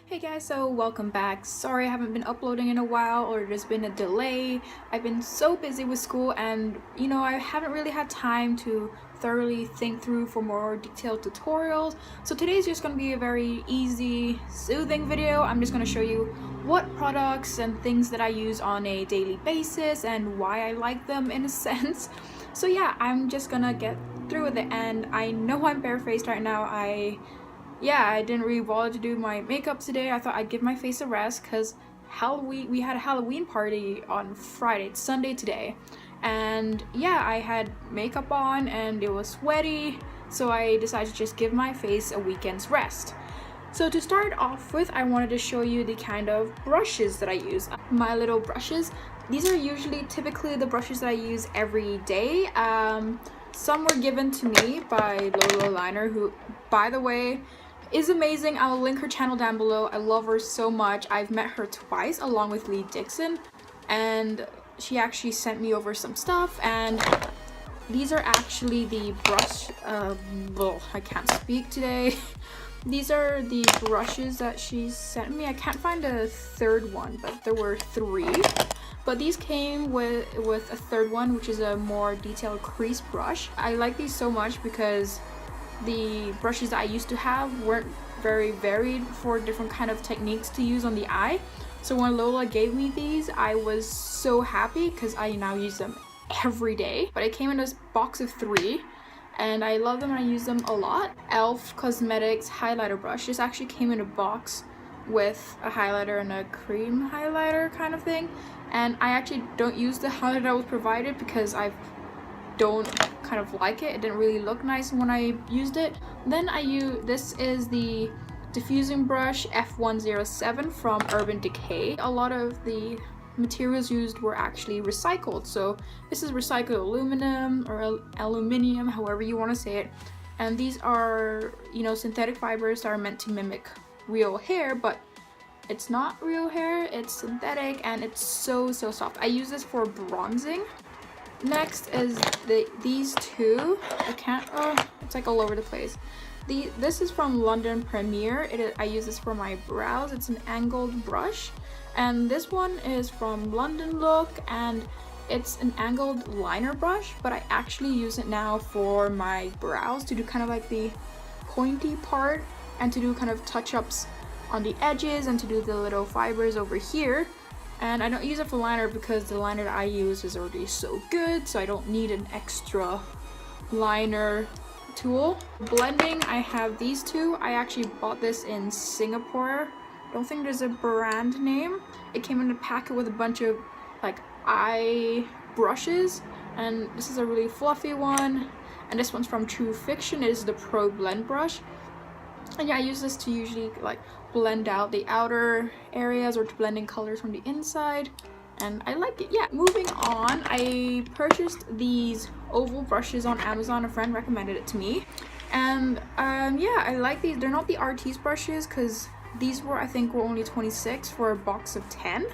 Hey guys, so welcome back. Sorry I haven't been uploading in a while, or there's been a delay. I've been so busy with school and I haven't really had time to thoroughly think through for more detailed tutorials. So today's just going to be a very easy, soothing video. I'm just going to show you what products and things that I use on a daily basis and why I like them in a sense. So yeah, I'm just gonna get through with it, and I know I'm barefaced right now. I didn't really bother to do my makeup today. I thought I'd give my face a rest because we had a Halloween party on Friday. It's Sunday today. And yeah, I had makeup on and it was sweaty, so I decided to just give my face a weekend's rest. So to start off with, I wanted to show you the kind of brushes that I use. My little brushes. These are typically the brushes that I use every day. Some were given to me by Lolo Liner, who, by the way, is amazing. I'll link her channel down below. I love her so much. I've met her twice along with Lee Dixon, and she actually sent me over some stuff, and these are actually the brush I can't speak today. These are the brushes that she sent me. I can't find a third one, but there were three. But these came with a third one, which is a more detailed crease brush. I like these so much because the brushes that I used to have weren't very varied for different kind of techniques to use on the eye. So when Lola gave me these, I was so happy because I now use them every day. But it came in this box of 3 and I love them and I use them a lot. e.l.f. Cosmetics highlighter brush. This actually came in a box with a highlighter and a cream highlighter kind of thing. And I actually don't use the highlighter that was provided because I don't kind of like it. It didn't really look nice when I used it. Then this is the diffusing brush F107 from Urban Decay. A lot of the materials used were actually recycled. So this is recycled aluminum or aluminium, however you want to say it. And these are, synthetic fibers that are meant to mimic real hair, but it's not real hair, it's synthetic, and it's so soft. I use this for bronzing. Next is these two. It's like all over the place. This is from London Premier. I use this for my brows. It's an angled brush. And this one is from London Look, and it's an angled liner brush, but I actually use it now for my brows to do kind of like the pointy part and to do kind of touch-ups on the edges and to do the little fibers over here. And I don't use it for liner because the liner that I use is already so good, so I don't need an extra liner tool. Blending, I have these two. I actually bought this in Singapore. Don't think there's a brand name. It came in a packet with a bunch of like eye brushes, and this is a really fluffy one. And this one's from True Fiction. It is the Pro Blend brush. And yeah, I use this to usually like blend out the outer areas or to blend in colors from the inside, and I like it. Yeah, moving on, I purchased these oval brushes on Amazon. A friend recommended it to me, and yeah, I like these. They're not the Artiste brushes because these I think were only 26 for a box of 10,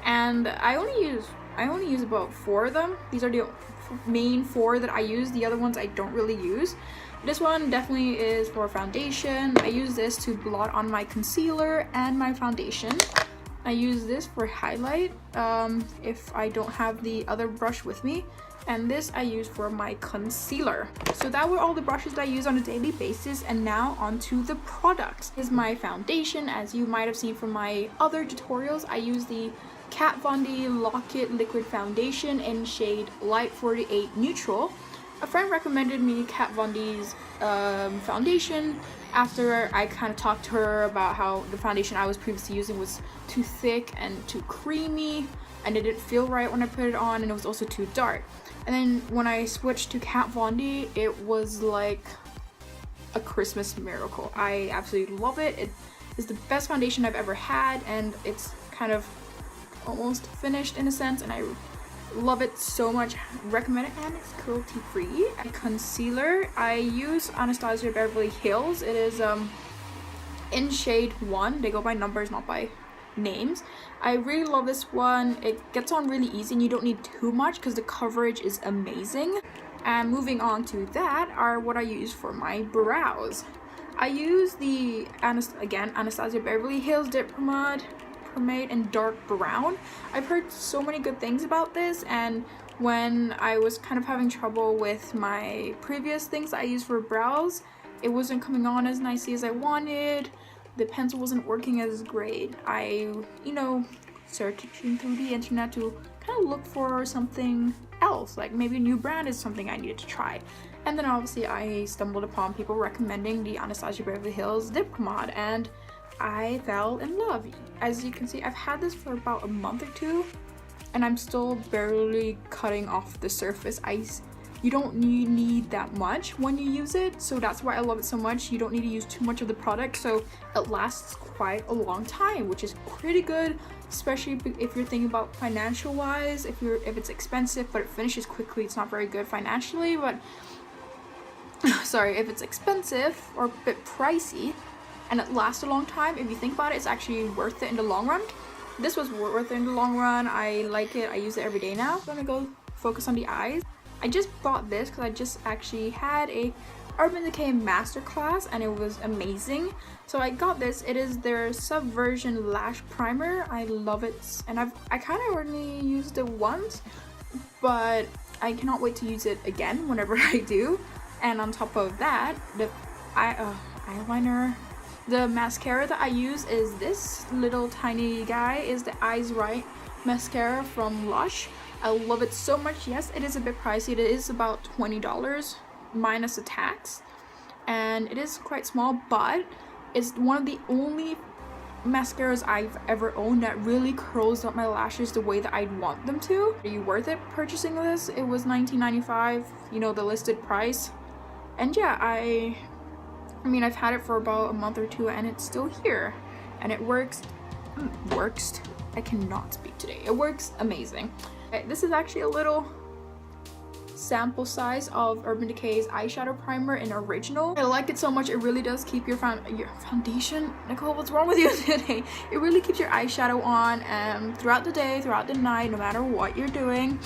and I only use about 4 of them. These are the main 4 that I use. The other ones I don't really use. This one definitely is for foundation. I use this to blot on my concealer and my foundation. I use this for highlight if I don't have the other brush with me. And this I use for my concealer. So that were all the brushes that I use on a daily basis, and now onto the products. This is my foundation. As you might have seen from my other tutorials, I use the Kat Von D Lock-It Liquid Foundation in shade Light 48 Neutral. A friend recommended me Kat Von D's foundation after I kind of talked to her about how the foundation I was previously using was too thick and too creamy, and it didn't feel right when I put it on, and it was also too dark. And then when I switched to Kat Von D, it was like a Christmas miracle. I absolutely love it. It is the best foundation I've ever had, and it's kind of almost finished in a sense, and I love it so much. Recommend it, and it's cruelty free. Concealer, I use Anastasia Beverly Hills. It is in shade 1. They go by numbers, not by names. I really love this one. It gets on really easy and you don't need too much because the coverage is amazing. And moving on to that are what I use for my brows. I use the Anastasia Beverly Hills Dip Pomade in dark brown. I've heard so many good things about this, and when I was kind of having trouble with my previous things that I used for brows, it wasn't coming on as nicely as I wanted. The pencil wasn't working as great. I, you know, searching through the internet to kind of look for something else, like maybe a new brand is something I needed to try. And then obviously I stumbled upon people recommending the Anastasia Beverly Hills Dip Pomade, and I fell in love. As you can see, I've had this for about a month or two, and I'm still barely cutting off the surface. You don't need that much when you use it, so that's why I love it so much. You don't need to use too much of the product, so it lasts quite a long time, which is pretty good, especially if you're thinking about financial wise. If it's expensive but it finishes quickly, it's not very good financially. But sorry, if it's expensive or a bit pricey and it lasts a long time, if you think about it, it's actually worth it in the long run. This was worth it in the long run. I like it. I use it every day now. I'm gonna go focus on the eyes. I just bought this because I just actually had a Urban Decay masterclass and it was amazing. So I got this. It is their Subversion Lash Primer. I love it, and I kind of already used it once, but I cannot wait to use it again whenever I do. And on top of that, the eyeliner, the mascara that I use is this little tiny guy, is the Eyes Right mascara from Lush. I love it so much. Yes, it is a bit pricey. It is about $20 minus the tax, and it is quite small, but it's one of the only mascaras I've ever owned that really curls up my lashes the way that I'd want them to. Are you worth it purchasing this? It was $19.95, you know, the listed price. And yeah, I mean, I've had it for about a month or two and it's still here, and it works. I cannot speak today. It works amazing. This is actually a little sample size of Urban Decay's eyeshadow primer in original. I like it so much. It really does keep your foundation. Nicole, what's wrong with you today? It really keeps your eyeshadow on throughout the day, throughout the night, no matter what you're doing.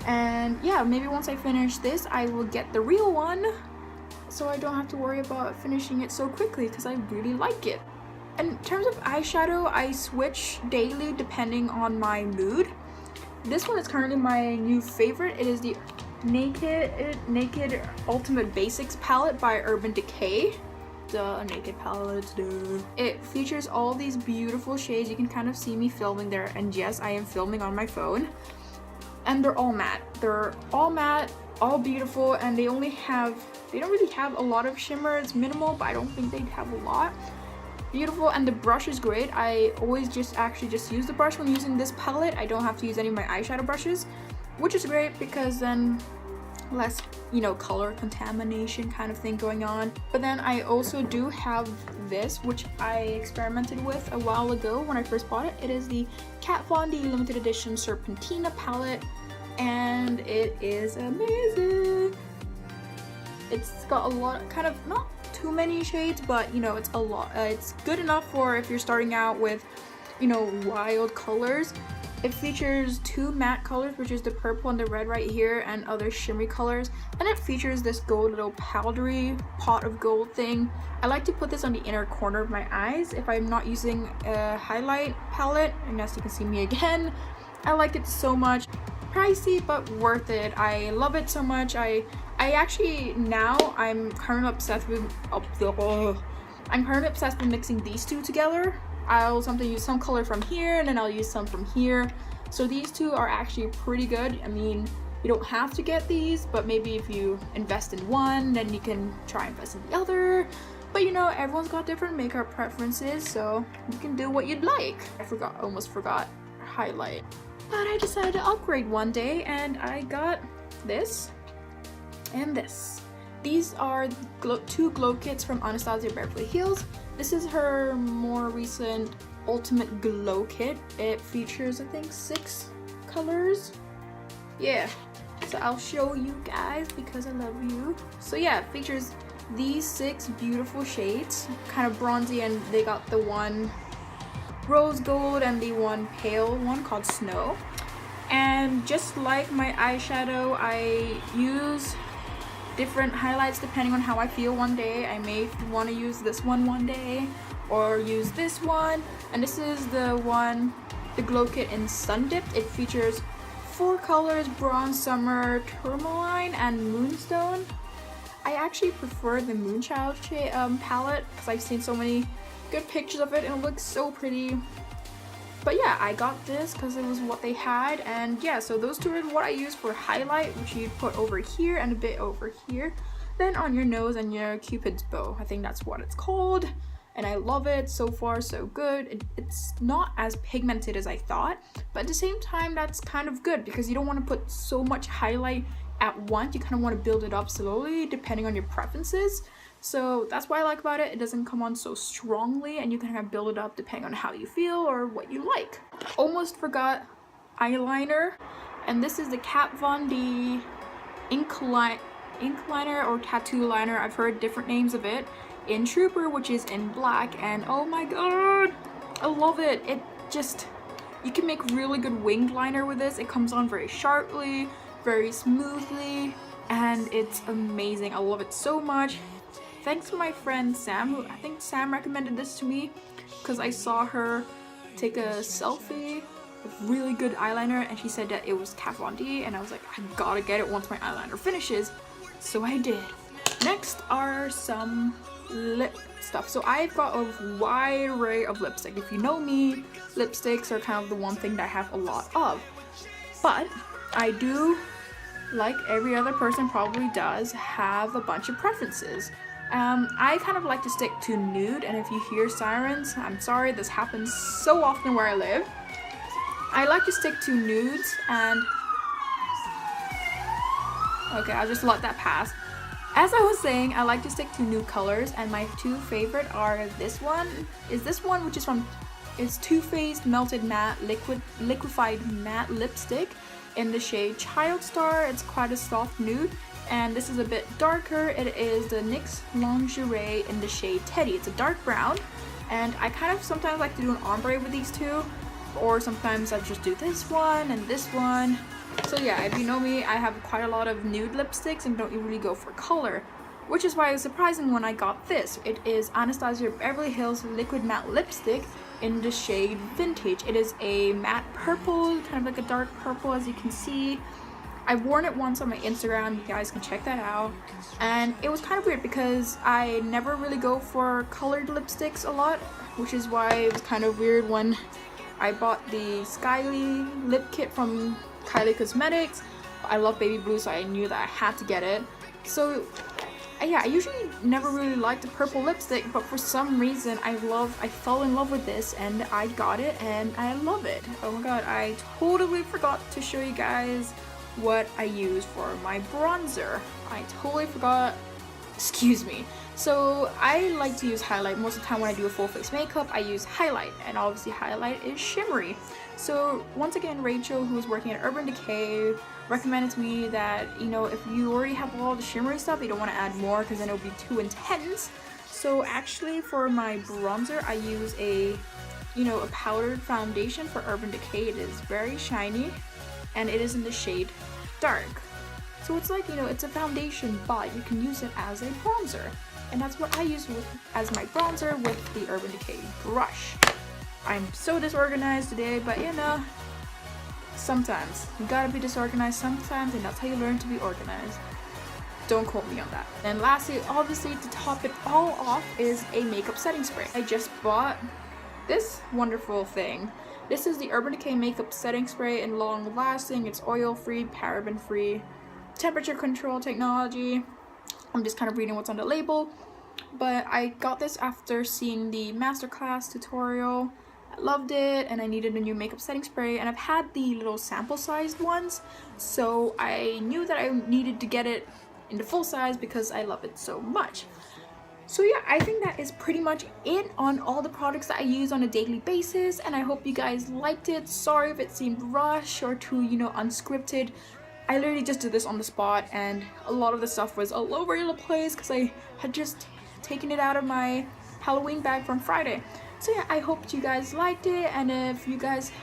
And yeah, maybe once I finish this, I will get the real one, so I don't have to worry about finishing it so quickly, because I really like it. In terms of eyeshadow, I switch daily depending on my mood. This one is currently my new favorite. It is the Naked Ultimate Basics palette by Urban Decay. The Naked palette. It features all these beautiful shades. You can kind of see me filming there, and yes, I am filming on my phone. And they're all matte. They're all matte, all beautiful, and they don't really have a lot of shimmer. It's minimal, but I don't think they have a lot. Beautiful, and the brush is great. I always just use the brush when using this palette. I don't have to use any of my eyeshadow brushes, which is great because then less, you know, color contamination kind of thing going on. But then I also do have this, which I experimented with a while ago when I first bought it. It is the Kat Von D limited edition Serpentina palette, and it is amazing. It's got a lot, kind of not too many shades, but you know, it's a lot. It's good enough for if you're starting out with, you know, wild colors. It features two matte colors, which is the purple and the red right here, and other shimmery colors, and it features this gold little powdery pot of gold thing. I like to put this on the inner corner of my eyes if I'm not using a highlight palette, and as you can see me again, I like it so much. Pricey but worth it. I love it so much. I actually, now I'm currently obsessed with mixing these two together. I'll sometimes use some color from here and then I'll use some from here. So these two are actually pretty good. I mean, you don't have to get these, but maybe if you invest in one, then you can try and invest in the other. But you know, everyone's got different makeup preferences, so you can do what you'd like. Almost forgot highlight. But I decided to upgrade one day and I got this and this. These are two glow kits from Anastasia Beverly Hills. This is her more recent Ultimate Glow Kit. It features, I think, 6 colors. Yeah, so I'll show you guys because I love you. So yeah, it features these 6 beautiful shades, kind of bronzy, and they got the one rose gold and the one pale one called Snow. And just like my eyeshadow, I use different highlights depending on how I feel one day. I may want to use this one day or use this one. And this is the one, the Glow Kit in Sun Dipped. It features 4 colors: Bronze, Summer, Tourmaline, and Moonstone. I actually prefer the Moonchild palette because I've seen so many good pictures of it and it looks so pretty. But yeah, I got this because it was what they had, and yeah, so those two are what I use for highlight, which you put over here and a bit over here, then on your nose and your Cupid's bow. I think that's what it's called, and I love it. So far so good. It's not as pigmented as I thought, but at the same time that's kind of good because you don't want to put so much highlight at once. You kind of want to build it up slowly depending on your preferences. So that's what I like about it. It doesn't come on so strongly and you can kind of build it up depending on how you feel or what you like. Almost forgot eyeliner, and this is the Kat Von D ink liner or tattoo liner. I've heard different names of it. In Trooper, which is in black, and oh my god, I love it. It just, you can make really good winged liner with this. It comes on very sharply, very smoothly, and it's amazing. I love it so much. Thanks to my friend Sam, who I think Sam recommended this to me because I saw her take a selfie with really good eyeliner and she said that it was Kat Von D, and I was like, I gotta get it once my eyeliner finishes. So I did. Next are some lip stuff. So I've got a wide array of lipstick. If you know me, lipsticks are kind of the one thing that I have a lot of. But I do, like every other person probably does, have a bunch of preferences. I kind of like to stick to nude, and if you hear sirens, I'm sorry, this happens so often where I live. I like to stick to nudes, and okay, I'll just let that pass. As I was saying, I like to stick to nude colors, and my two favorite are this one, which is from, it's Too Faced Melted Matte Liquefied Matte Lipstick in the shade Child Star. It's quite a soft nude. And this is a bit darker. It is the NYX Lingerie in the shade Teddy. It's a dark brown, and I kind of sometimes like to do an ombre with these two, or sometimes I just do this one and this one. So yeah, if you know me, I have quite a lot of nude lipsticks and don't really go for color, which is why it was surprising when I got this. It is Anastasia Beverly Hills Liquid Matte Lipstick in the shade Vintage. It is a matte purple, kind of like a dark purple, as you can see. I've worn it once on my Instagram, you guys can check that out. And it was kind of weird because I never really go for colored lipsticks a lot, which is why it was kind of weird when I bought the Skyly lip kit from Kylie Cosmetics. I love baby blue, so I knew that I had to get it. So yeah, I usually never really liked the purple lipstick, but for some reason I fell in love with this and I got it and I love it. Oh my god, I totally forgot to show you guys what I use for my bronzer. I totally forgot, excuse me. So I like to use highlight. Most of the time when I do a full face makeup, I use highlight, and obviously highlight is shimmery. So once again, Rachel, who was working at Urban Decay, recommended to me that, you know, if you already have all the shimmery stuff, you don't want to add more because then it'll be too intense. So actually for my bronzer, I use a powdered foundation for Urban Decay. It is very shiny and it is in the shade Dark. So it's like, it's a foundation, but you can use it as a bronzer. And that's what I use as my bronzer with the Urban Decay brush. I'm so disorganized today, but sometimes you gotta be disorganized sometimes, and that's how you learn to be organized. Don't quote me on that. And lastly, obviously, to top it all off is a makeup setting spray. I just bought this wonderful thing. This is the Urban Decay makeup setting spray in long lasting. It's oil free, paraben free, temperature control technology. I'm just kind of reading what's on the label, but I got this after seeing the masterclass tutorial. I loved it and I needed a new makeup setting spray, and I've had the little sample sized ones, so I knew that I needed to get it in the full size because I love it so much. So yeah, I think that is pretty much it on all the products that I use on a daily basis, and I hope you guys liked it. Sorry if it seemed rushed or too, unscripted. I literally just did this on the spot, and a lot of the stuff was all over the place because I had just taken it out of my Halloween bag from Friday. So yeah, I hope you guys liked it, and if you guys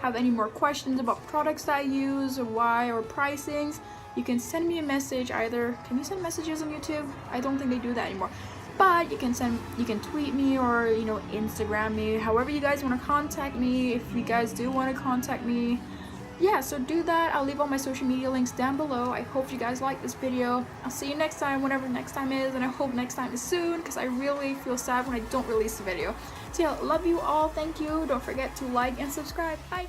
have any more questions about products that I use or why or pricings, you can send me a message. Either, can you send messages on YouTube? I don't think they do that anymore. But you can tweet me, or Instagram me, however you guys want to contact me. If you guys do want to contact me, yeah, so do that. I'll leave all my social media links down below. I hope you guys like this video. I'll see you next time, whenever next time is, and I hope next time is soon, because I really feel sad when I don't release a video. So yeah, love you all. Thank you. Don't forget to like and subscribe. Bye.